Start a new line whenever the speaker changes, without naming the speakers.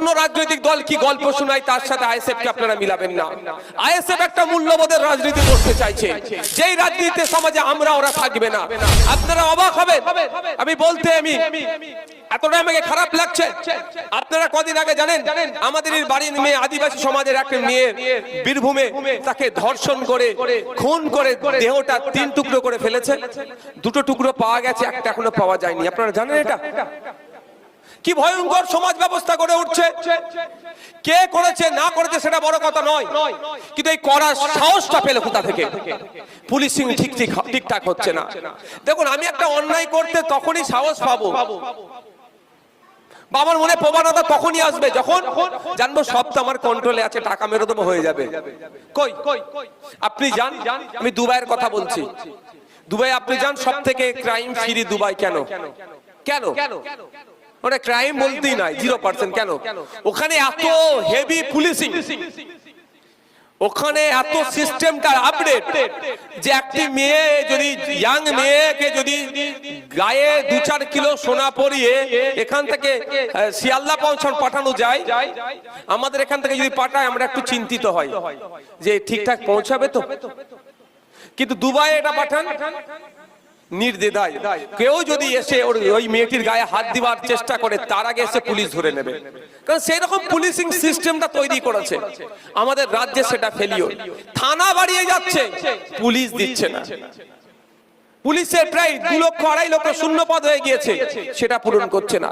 অন্য রাজনৈতিক দল কি গল্প শোনায় তার সাথে আইএসএফ কে আপনারা মিলাবেন না। আইএসএফ একটা মূল্যবোধের রাজনীতি করতে চাইছে, যেই রাজনীতিতে সমাজে আমরা ওরা থাকবে না। আপনারা অবাক হবেন, আমি বলতে এতটা আমাকে খারাপ লাগছে। আপনারা কদিন আগে জানেন আমাদের বাড়ির মেয়ে, আদিবাসী সমাজের একটা মেয়ে বীরভূমে তাকে ধর্ষণ করে খুন করে দেহটা 3 টুকরো করে ফেলেছে। 2টো টুকরো পাওয়া গেছে, একটা এখনো পাওয়া যায়নি। আপনারা জানেন এটা কি ভয়ঙ্কর সমাজ ব্যবস্থা গড়ে উঠছে? কে করেছে না করেছে সেটা বড় কথা নয়, কিন্তু এই করার সাহসটা পেলে কোথা থেকে? পুলিশিং ঠিকঠাক হচ্ছে না। দেখুন, আমি একটা অন্যায় করতে তখনই সাহস পাবো, বাবার মনে প্রবণতা তখনই আসবে যখন জানবো সব তো আমার কন্ট্রোলে আছে, টাকা মেরে দেবো, হয়ে যাবে। কই আপনি যান, আমি দুবাইয়ের কথা বলছি। দুবাই আপনি যান, সব থেকে ক্রাইম ফ্রি দুবাই। কেন কেন ওটা ক্রাইম বলতেই নাই, 0%। কেন? ওখানে এত হেভি পুলিশিং, ওখানে এত সিস্টেমটা আপডেট যে একটি মেয়ে যদি, ইয়াং মেয়েকে যদি গায়ে 2-4 কিলো সোনা পরিয়ে এখান থেকে শিয়ালদা পাঠানো যায়, আমাদের এখান থেকে যদি পাঠায় আমরা একটু চিন্তিত হই যে ঠিকঠাক পৌঁছাবে তো। কিন্তু দুবাই এটা পাঠান নির্দ্বিধায়, কেউ যদি এসে ওই মেয়েটির গায়ে হাত দিবার চেষ্টা করে তার আগে এসে পুলিশ ধরে নেবে, কারণ সেই রকম পুলিশিং সিস্টেমটা তৈরি করেছে। আমাদের রাজ্যে সেটা ফেলিও, থানা বাড়িয়ে যাচ্ছে, পুলিশ দিচ্ছে না। পুলিশের প্রায় 2 লক্ষ 2.5 লক্ষ শূন্য পদ হয়ে গিয়েছে, সেটা পূরণ করছে না।